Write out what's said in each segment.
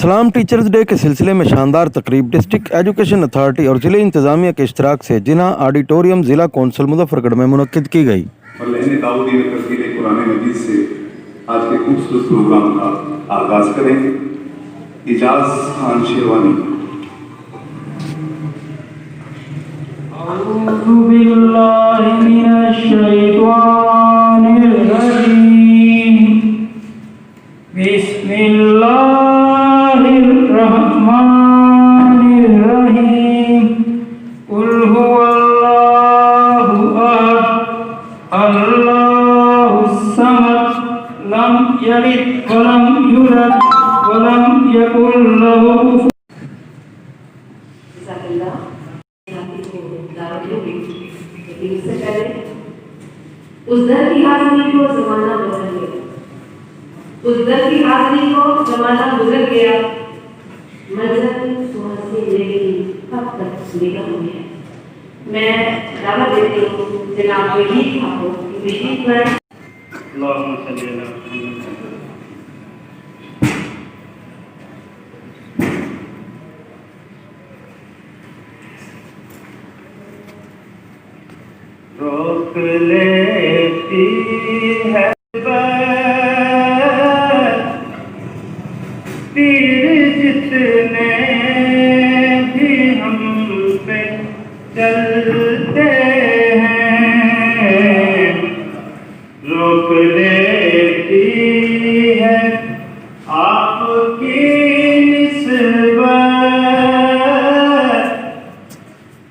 اسلام teachers day کے سلسلے میں شاندار تقریب ڈسٹرکٹ ایجوکیشن اتھارٹی اور ضلع انتظامیہ کے اشتراک سے جناح آڈیٹوریم ضلع کونسل مظفر گڑھ میں منعقد کی گئی۔ داؤدی میں تفسیر قرآن مجید سے آج کے خوبصورت پروگرام کا آغاز کریں۔ اجاز خان شیروانی۔ اعوذ باللہ من الشیطان الرجیم، بسم اللہ الرحمن الرحیم، قل هو اللہ احد اللہ الصمد لم یلد ولم یولد ولم یکن لہ اس سے پہلے اس در کی حاضری کو زمانہ بدل گیا، اس در کی حاضری کو زمانہ گزر گیا، منظر سہسی لیکن کب تک نگم ہے۔ میں دعویٰ دیتی ہوں جناب وحید صاحب کو وحید پر اللہم صلی اللہ علیہ وسلم۔ روک لیتی ہے تیر جتنے بھی ہم پہ چلتے ہیں، روک لیتی ہے آپ کی نسبت،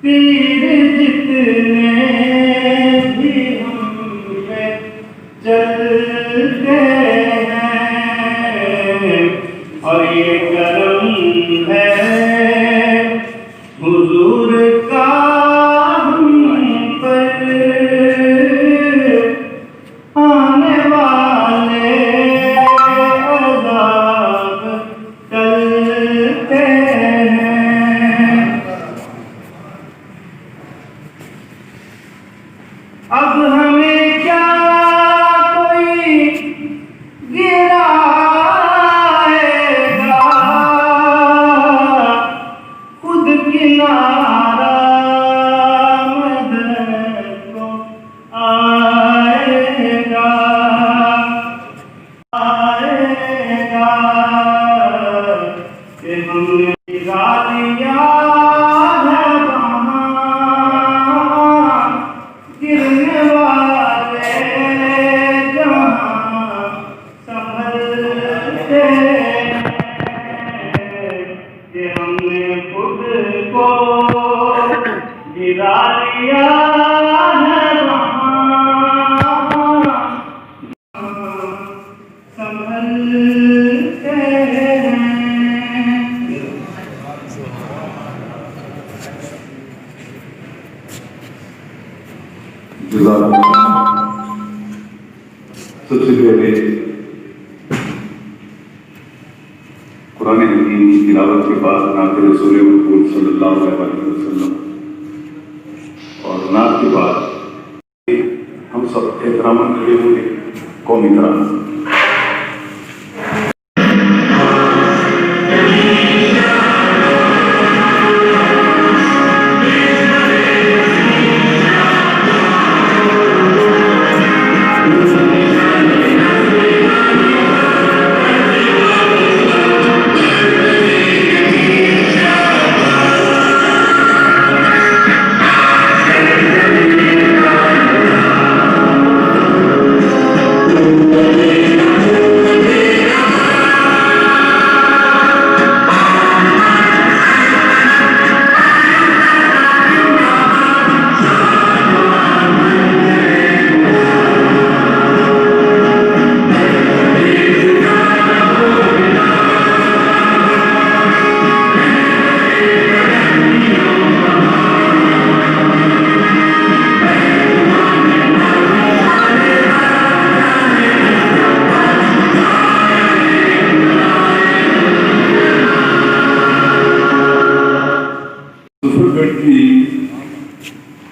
تیر جتنے چلتے ہیں، اور یہ کرم ہے حضور کا ہم پر، آنے والے عذاب ٹلتے ہیں۔ اب ہمیں کیا سب سے پہلے قرآن حکیم کی تلاوت کے بعد نعت رسول مقبول صلی اللہ علیہ وسلم اور نعت کے بعد ہم سب احترام کھڑے ہوں گے، قومی ترانہ۔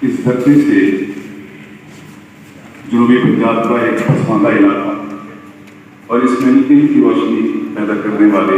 اس دھرتی سے جنوبی پنجاب کا ایک پسماندہ علاقہ اور اس میں علم کی روشنی پیدا کرنے والے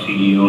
CEO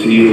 CEO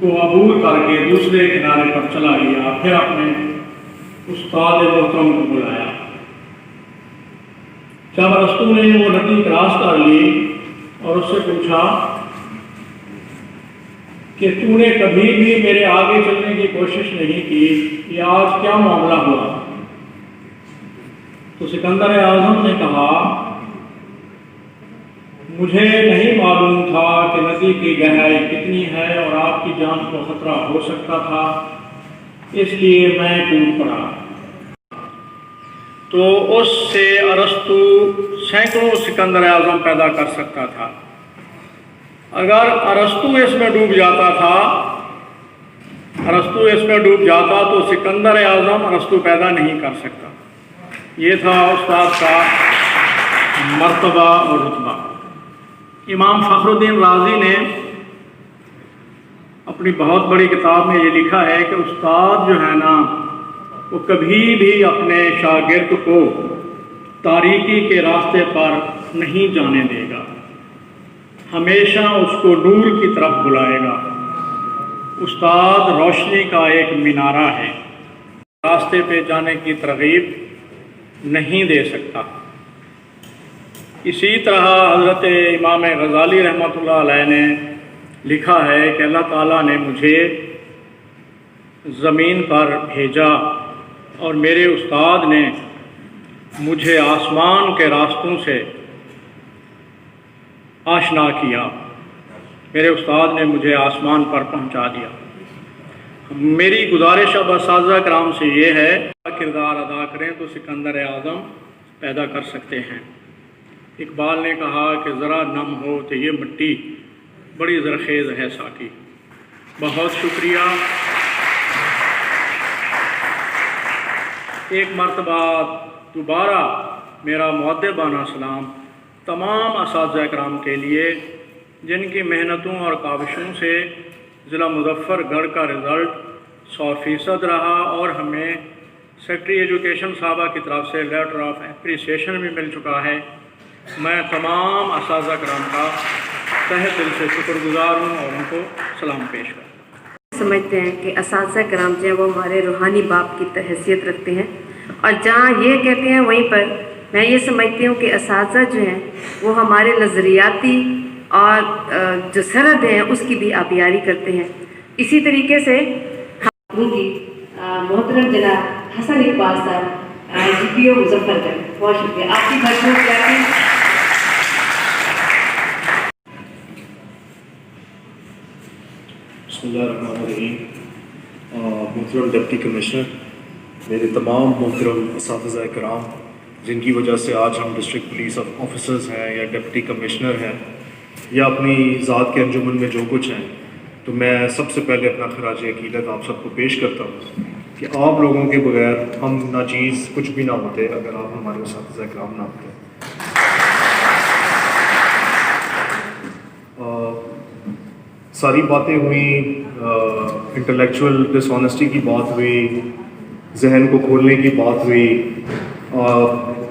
کو عبور کر کے دوسرے کنارے پر چلا گیا، پھر اپنے استاد محترم کو بلایا۔ جب ارسطو نے وہ ندی کراس کر لی اور اس سے پوچھا کہ تو نے کبھی بھی میرے آگے چلنے کی کوشش نہیں کی، یہ آج کیا معاملہ ہوا؟ تو سکندر اعظم نے کہا مجھے نہیں معلوم تھا کہ ندی کی گہرائی کتنی ہے اور آپ کی جان کو خطرہ ہو سکتا تھا، اس لیے میں کود پڑا۔ تو اس سے ارسطو سینکڑوں سکندر اعظم پیدا کر سکتا تھا۔ اگر ارسطو اس میں ڈوب جاتا تو سکندر اعظم ارسطو پیدا نہیں کر سکتا۔ یہ تھا استاد کا مرتبہ اور رتبہ۔ امام فخر الدین رازی نے اپنی بہت بڑی کتاب میں یہ لکھا ہے کہ استاد جو ہے نا وہ کبھی بھی اپنے شاگرد کو تاریکی کے راستے پر نہیں جانے دے گا، ہمیشہ اس کو نور کی طرف بلائے گا۔ استاد روشنی کا ایک مینارہ ہے، راستے پہ جانے کی ترغیب نہیں دے سکتا۔ اسی طرح حضرت امام غزالی رحمۃ اللہ علیہ نے لکھا ہے کہ اللہ تعالیٰ نے مجھے زمین پر بھیجا اور میرے استاد نے مجھے آسمان کے راستوں سے آشنا کیا، میرے استاد نے مجھے آسمان پر پہنچا دیا۔ میری گزارش اب اساتذہ کرام سے یہ ہے کردار ادا کریں تو سکندر اعظم پیدا کر سکتے ہیں۔ اقبال نے کہا کہ ذرا نم ہو تو یہ مٹی بڑی زرخیز ہے ساقی۔ بہت شکریہ۔ ایک مرتبہ دوبارہ میرا مؤدبانہ سلام تمام اساتذہ کرام کے لیے جن کی محنتوں اور کاوشوں سے ضلع مظفر گڑھ کا رزلٹ 100% رہا اور ہمیں سیکرٹری ایجوکیشن صاحبہ کی طرف سے لیٹر آف اپریسیشن بھی مل چکا ہے۔ میں تمام اساتذہ کرام کا تہہ دل سے شکر گزار ہوں اور ان کو سلام پیش کروں۔ سمجھتے ہیں کہ اساتذہ کرام جو ہیں وہ ہمارے روحانی باپ کی حیثیت رکھتے ہیں، اور جہاں یہ کہتے ہیں وہیں پر میں یہ سمجھتی ہوں کہ اساتذہ جو ہیں وہ ہمارے نظریاتی اور جو سرحد ہیں اس کی بھی آبیاری کرتے ہیں۔ اسی طریقے سے ہم کی محترم جناب حسن اقبال صاحب GPO مظفر گڑھ، بہت شکریہ آپ کی بھرپور کیا۔ بسم اللہ الرحمن الرحیم۔ محترم ڈپٹی کمشنر، میرے تمام محترم اساتذہ کرام جن کی وجہ سے آج ہم ڈسٹرکٹ پولیس آفیسرز ہیں یا ڈپٹی کمشنر ہیں یا اپنی ذات کے انجمن میں جو کچھ ہیں، تو میں سب سے پہلے اپنا خراج عقیدت آپ سب کو پیش کرتا ہوں کہ آپ لوگوں کے بغیر ہم ناچیز کچھ بھی نہ ہوتے اگر آپ ہمارے اساتذہ کرام نہ ہوتے۔ ساری باتیں ہوئیں، انٹلیکچوئل ڈس آنیسٹی کی بات ہوئی، ذہن کو کھولنے کی بات ہوئی،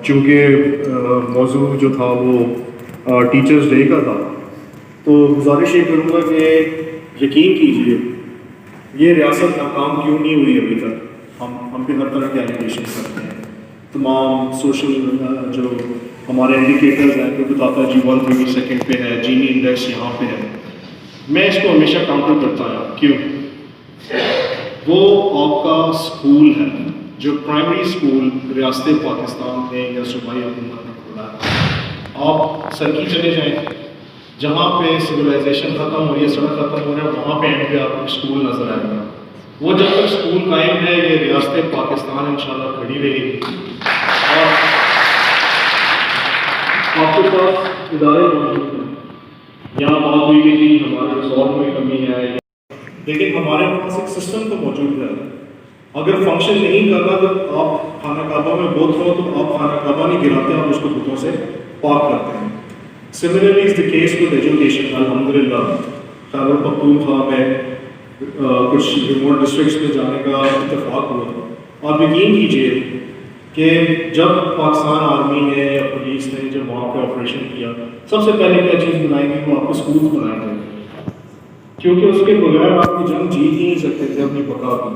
چونکہ موضوع جو تھا وہ ٹیچرز ڈے کا تھا، تو گزارش یہ کروں گا کہ یقین کیجیے یہ ریاست ناکام کیوں نہیں ہوئی ابھی تک۔ ہم پہ ہر طرح کے ایلیگیشن کرتے ہیں، تمام سوشل جو ہمارے انڈیکیٹرز ہیں تو بتاتا ہے جی 132 پہ ہے، جینی انڈیکس یہاں پہ ہے۔ میں اس کو ہمیشہ کاؤنٹر کرتا ہوں، کیوں؟ وہ آپ کا اسکول ہے جو پرائمری اسکول ریاست پاکستان میں یا صوبائی حکومت نے کھولا ہے۔ آپ سرکی چلے جائیں، جہاں پہ سویلائزیشن ختم ہو رہی ہے، سڑک ختم ہو رہا ہے، وہاں پہ اینڈ پہ آپ کو اسکول نظر آئے گا۔ وہ جب تک اسکول قائم ہے یہ ریاست پاکستان انشاءاللہ کھڑی رہے گی، اور آپ کے پاس ادارے موجود ہیں۔ یہاں بات ہوئی کہ جی ہمارے ریسورٹ میں کمی ہے، لیکن ہمارے پاس ایک سسٹم تو موجود ہے۔ اگر فنکشن نہیں کرنا تو آپ خانہ کعبہ میں بت ہو تو آپ خانہ کعبہ نہیں گراتے، آپ اس کو بتوں سے پاک کرتے ہیں۔ Similarly is the case with education. الحمدللہ خیبر پختونخوا میں کچھ ریموٹ ڈسٹرکٹس میں جانے کا اتفاق ہوا۔ آپ یقین کیجیے کہ جب پاکستان آرمی نے یا پولیس نے جب وہاں پہ آپریشن کیا، سب سے پہلے کیا چیز بنائی گئی وہ آپ کو اسکولس بنائے گئے کیونکہ اس کے بغیر آپ کی جنگ جیت ہی نہیں سکتے تھے اپنی بقا کی.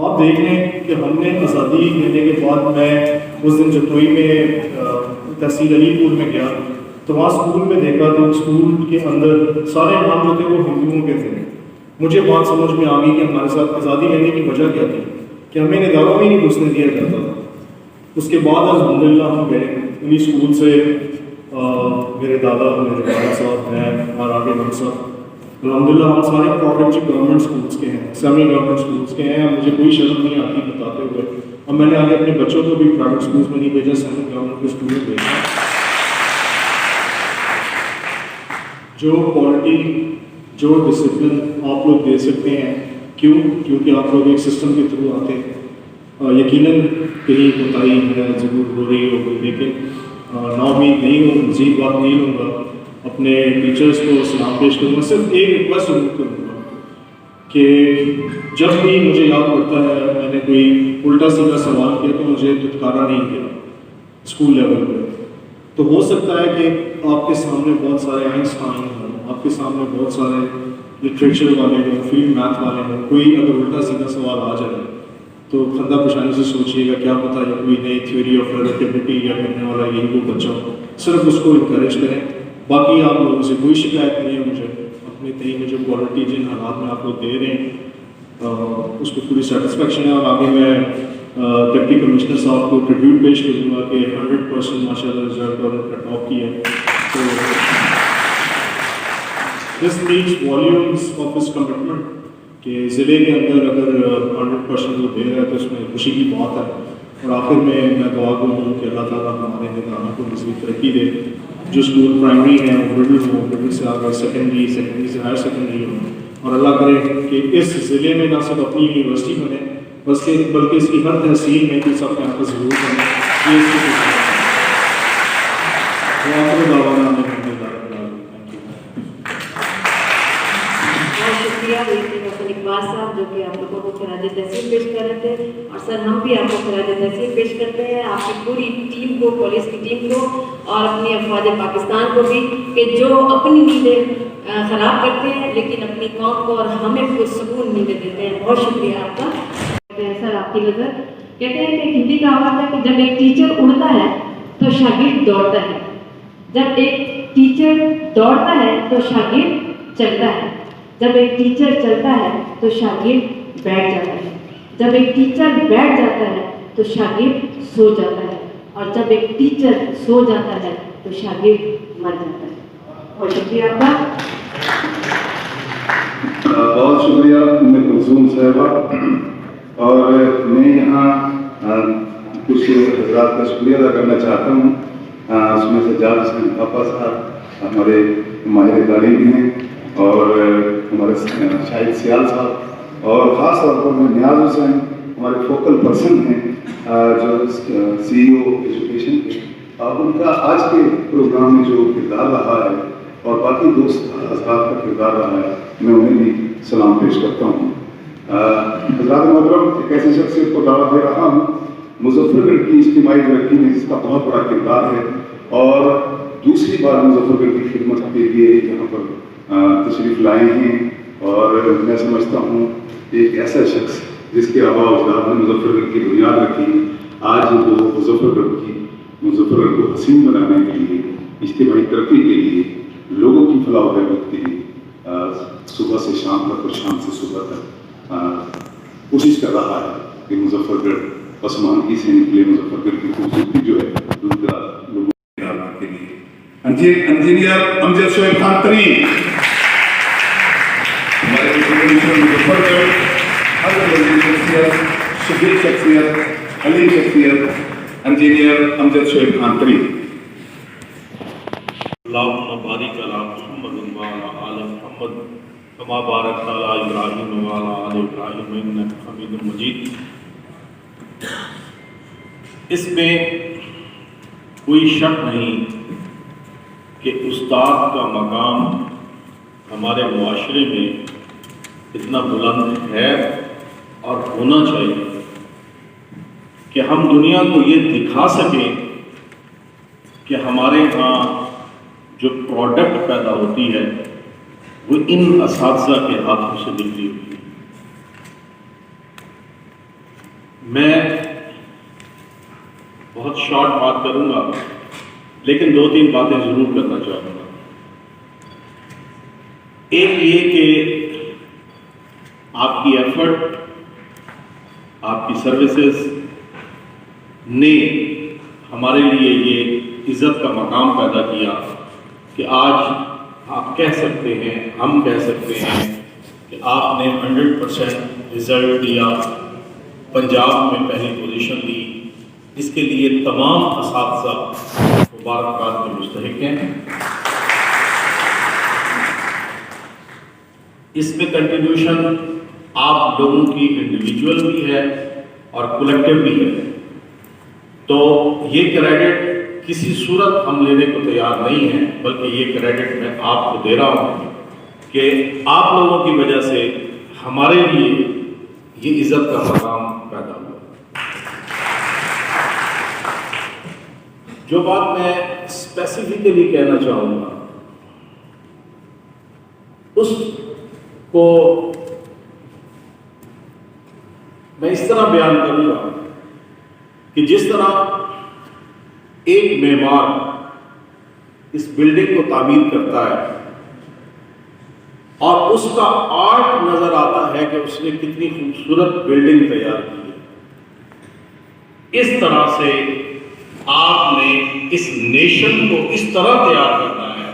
آپ دیکھ لیں کہ ہم نے آزادی لینے کے بعد میں اس دن جتوئی میں تحصیل علی پور میں گیا تو وہاں اسکول میں دیکھا تو اسکول کے اندر سارے نام جو تھے وہ ہندوؤں کے تھے. مجھے بات سمجھ میں آ گئی کہ ہمارے ساتھ آزادی لینے کی وجہ کیا تھی کہ ہمیں اداروں میں نہیں گھسنے دیا جاتا تھا. اس کے بعد الحمدللہ ہم گئے انہیں اسکول سے میرے دادا میرے والد صاحب میں اور آگے بڑھ صاحب الحمدللہ ہم سارے پروڈکٹ گورنمنٹ اسکولس کے ہیں, سیمی گورنمنٹ اسکولس کے ہیں. مجھے کوئی شرم نہیں آتی بتاتے ہوئے. اور میں نے آگے اپنے بچوں کو بھی پرائیویٹ اسکولس میں نہیں بھیجا, سیمی گورنمنٹ کے اسکول میں بھیجا. جو کوالٹی جو ڈسپلن آپ لوگ دے سکتے ہیں, کیونکہ آپ لوگ ایک سسٹم کے تھرو آتے ہیں. یقیناً کہیں کوتاہی ہے ضرور ہو رہی ہوگی, لیکن نا امید نہیں ہوں, مزید بات نہیں لوں گا. اپنے ٹیچرس کو سلام پیش کروں گا. صرف ایک ریکویسٹ ضرور کروں گا کہ جب بھی مجھے یاد پڑتا ہے میں نے کوئی الٹا سیدھا سوال کیا تو مجھے دھتکارا نہیں کیا اسکول لیول پہ. تو ہو سکتا ہے کہ آپ کے سامنے بہت سارے آئنسٹائن ہوں, آپ کے سامنے بہت سارے لٹریچر والے ہوں, فیلڈ میتھ والے ہوں. کوئی اگر الٹا سیدھا سوال آ جائے تو خندہ پیشانی سے سوچیے گا, کیا پتہ یہ کوئی نئی تھیوری آف ریلیٹیوٹی یا کرنے والا یہی وہ بچہ ہو. صرف اس کو انکریج کریں. باقی آپ لوگوں سے کوئی شکایت نہیں ہے مجھے. اپنے تئیں میں جو کوالٹی جن حالات میں آپ لوگ دے رہے ہیں اس کو پوری سیٹسفیکشن ہے. اور آگے میں ڈپٹی کمشنر صاحب کو ٹریبیوٹ پیش کروں گا کہ 100% ماشاء اللہ رزلٹ اور ان کا ٹاپ کیا ہے. تو this needs volumes of this commitment کہ ضلع کے اندر اگر 100% وہ دے رہا ہے تو اس میں خوشی کی بات ہے. اور آخر میں دعا گو ہوں کہ اللہ تعالیٰ ہمارے نظام کو مزید ترقی دے. جو اسکول پرائمری ہیں وہ مڈل ہوں, مڈل سے آگے سیکنڈری, سیکنڈری سے ہائر سیکنڈری ہوں. اور اللہ کرے کہ اس ضلع میں نہ صرف اپنی یونیورسٹی بنے بلکہ اس کی ہر تحصیل میں کوئی سب کیمپس ضرور بنے. یہ اس کی شکریہ اقبال صاحب جو کہ آپ لوگوں کو خراج تحسین پیش کر رہے تھے. اور سر ہم بھی آپ کو خراج تحسین پیش کرتے ہیں, آپ کی پوری ٹیم کو, پولیس کی ٹیم کو اور اپنی افواج پاکستان کو بھی, کہ جو اپنی نیندیں خراب کرتے ہیں لیکن اپنی قوم کو اور ہمیں پرسکون نیندیں دیتے ہیں. بہت شکریہ آپ کا. سر آپ کی نظر کہتے ہیں کہ ہندی کہاوت ہے کہ جب ایک ٹیچر اڑتا ہے تو شاگرد دوڑتا ہے, جب ایک ٹیچر دوڑتا ہے تو شاگرد چلتا ہے, جب ایک ٹیچر چلتا ہے تو شاگرد بیٹھ جاتا ہے, جب ایک ٹیچر بیٹھ جاتا ہے تو شاگرد سو جاتا ہے, اور جب ایک ٹیچر سو جاتا ہے تو شاگرد مر جاتا ہے. بہت شکریہ آپ کا. بہت شکریہ ام کلثوم صاحبہ. اور میں یہاں کچھ حضرات کا شکریہ ادا کرنا چاہتا ہوں. اس میں سے جاوید حسین پاپا صاحب ہمارے ماہر تعلیم ہیں, اور ہمارے شاہد سیال صاحب, اور خاص طور پر میں نیاز حسین ہمارے فوکل پرسن ہیں جو سی ای او ایجوکیشن کے. ان کا آج کے پروگرام میں جو کردار رہا ہے اور باقی دوست حضرات کا کردار رہا ہے, میں انہیں بھی سلام پیش کرتا ہوں. حضرات محترم, ایک ایسی شخصیت کو دعوت دے رہا ہوں مظفر گڑھ کی اجتماعی ترقی میں جس کا بہت بڑا کردار ہے, اور دوسری بار مظفر گڑھ کی خدمت کے لیے یہاں پر تشریف لائے ہیں. اور میں سمجھتا ہوں ایک ایسا شخص جس کے آباء و اجداد نے مظفر گڑھ کی بنیاد رکھی, آج وہ مظفر گڑھ کو حسین بنانے کے لیے, اجتماعی ترقی کے لیے, لوگوں کی فلاح و بہبود کے لیے صبح سے شام تک اور شام سے صبح تک کوشش کر رہا ہے کہ مظفر گڑھ پسماندگی سے نکلے. مظفر گڑھ کی خوبصورتی جو ہے دور دراز لوگوں کے لیے. انجینئر امجد شعیب خان ترین, ہمارے مظفر گڑھ ہر شخصیت, شدید شخصیت, حلیم شخصیت, انجینئر امجد شعیب خان ترین. اللهم بارک علی محمد وعلی آل محمد کما بارکت علی ابراہیم وعلی آل ابراہیم انک حمید مجید. اس میں کوئی شک نہیں کہ استاد کا مقام ہمارے معاشرے میں اتنا بلند ہے اور ہونا چاہیے کہ ہم دنیا کو یہ دکھا سکیں کہ ہمارے ہاں جو پروڈکٹ پیدا ہوتی ہے وہ ان اساتذہ کے ہاتھوں سے نکلی ہوئی ہے۔ میں بہت شارٹ بات کروں گا، لیکن 2-3 باتیں ضرور کرنا چاہوں گا۔ ایک یہ کہ آپ کی ایفرٹ، آپ کی سروسز نے ہمارے لیے یہ عزت کا مقام پیدا کیا کہ آج آپ کہہ سکتے ہیں، ہم کہہ سکتے ہیں کہ آپ نے 100% رزلٹ دیا، پنجاب میں پہلی پوزیشن لی۔ اس کے لیے تمام اساتذہ مبارکباد کے مستحق ہیں۔ اس میں کنٹریبیوشن آپ لوگوں کی انڈیویجول بھی ہے اور کولیکٹیو بھی ہے، تو یہ کریڈٹ کسی صورت ہم لینے کو تیار نہیں ہیں، بلکہ یہ کریڈٹ میں آپ کو دے رہا ہوں کہ آپ لوگوں کی وجہ سے ہمارے لیے یہ عزت کا مقام پیدا ہوا۔ جو بات میں اسپیسیفکلی کہنا چاہوں گا اس کو میں اس طرح بیان کروں گا کہ جس طرح ایک معمار اس بلڈنگ کو تعمیر کرتا ہے اور اس کا آرٹ نظر آتا ہے کہ اس نے کتنی خوبصورت بلڈنگ تیار کی ہے، اس طرح سے آپ نے اس نیشن کو اس طرح تیار کرنا ہے،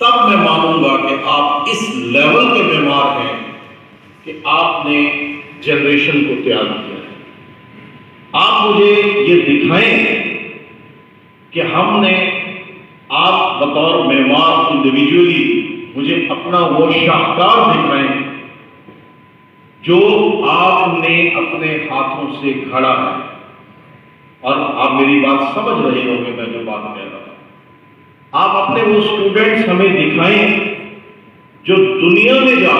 تب میں مانوں گا کہ آپ اس لیول کے معمار ہیں کہ آپ نے جنریشن کو تیار کیا ہے۔ آپ مجھے یہ دکھائیں کہ ہم نے، آپ بطور معمار انڈیویجولی مجھے اپنا وہ شاہکار دکھائیں جو آپ نے اپنے ہاتھوں سے گھڑا ہے۔ اور آپ میری بات سمجھ رہے ہوں گے میں جو بات کہہ رہا ہوں۔ آپ اپنے وہ اسٹوڈنٹس ہمیں دکھائیں جو دنیا میں جا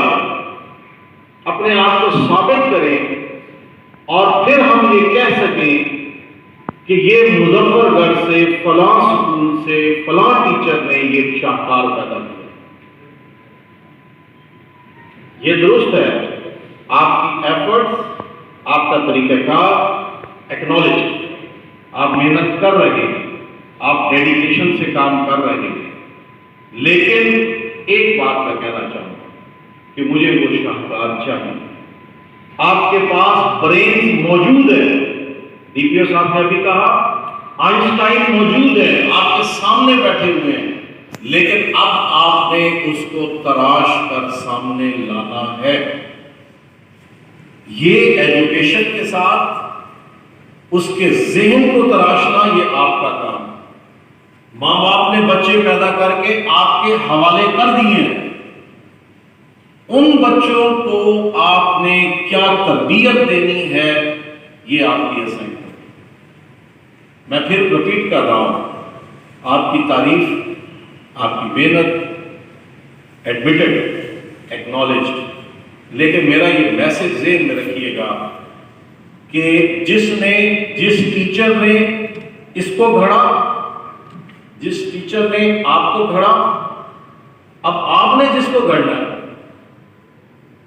اپنے آپ کو ثابت کریں، اور پھر ہم یہ کہہ سکیں کہ یہ مظفر گڑھ سے فلاں اسکول سے فلاں ٹیچر نے یہ شاہکار پیدا کیا۔ یہ درست ہے، آپ کی ایفرٹس، آپ کا طریقہ کار ایکنالج، آپ محنت کر رہے ہیں، آپ ڈیڈیکیشن سے کام کر رہے ہیں، لیکن ایک بات میں کہنا چاہوں گا کہ مجھے وہ شاہکار چاہیے۔ آپ کے پاس برین موجود ہے، ڈی پی او صاحب نے ابھی کہا آئنسٹائن موجود ہے، آپ کے سامنے بیٹھے ہوئے ہیں، لیکن اب آپ نے اس کو تراش کر سامنے لانا ہے۔ یہ ایجوکیشن کے ساتھ اس کے ذہن کو تراشنا یہ آپ کا کام۔ ماں باپ نے بچے پیدا کر کے آپ کے حوالے کر دیے ہیں، ان بچوں کو آپ نے کیا تربیت دینی ہے یہ آپ کی اسائنمنٹ۔ میں پھر رپیٹ کر رہا ہوں، آپ کی تعریف، آپ کی محنت ایڈمیٹڈ، ایکنالجڈ، لیکن میرا یہ میسج ذہن میں رکھیے گا کہ جس ٹیچر نے اس کو گھڑا، جس ٹیچر نے آپ کو گھڑا، اب آپ نے جس کو گھڑنا ہے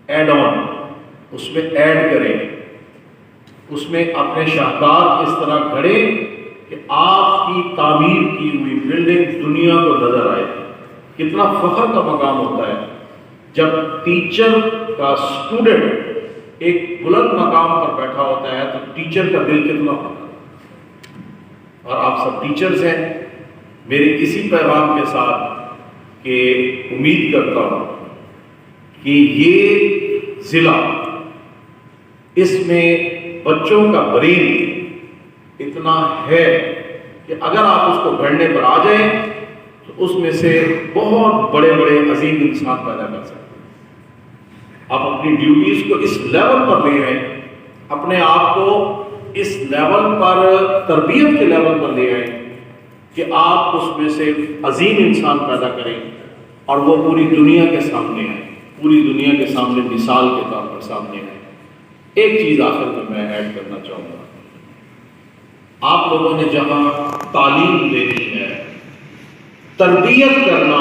ایڈ آن، اس میں ایڈ کریں، اس میں اپنے شاہکار اس طرح گھڑے کہ آپ کی تعمیر کی ہوئی بلڈنگ دنیا کو نظر آئے۔ کتنا فخر کا مقام ہوتا ہے جب ٹیچر کا اسٹوڈنٹ ایک بلند مقام پر بیٹھا ہوتا ہے، تو ٹیچر کا دل کتنا ہوتا ہے۔ اور آپ سب ٹیچرز ہیں، میرے اسی پیغام کے ساتھ کہ امید کرتا ہوں کہ یہ ضلع، اس میں بچوں کا برین اتنا ہے کہ اگر آپ اس کو گھڑنے پر آ جائیں تو اس میں سے بہت بڑے بڑے عظیم انسان پیدا کر سکتے ہیں۔ آپ اپنی ڈیوٹیز کو اس لیول پر لے آئیں، اپنے آپ کو اس لیول پر، تربیت کے لیول پر لے آئیں کہ آپ اس میں سے عظیم انسان پیدا کریں اور وہ پوری دنیا کے سامنے آئیں، پوری دنیا کے سامنے مثال کے طور پر سامنے آئیں۔ ایک چیز آخر میں ایڈ کرنا چاہوں گا، آپ لوگوں نے جہاں تعلیم دینی ہے، تربیت کرنا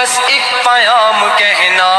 بس ایک پیام کہنا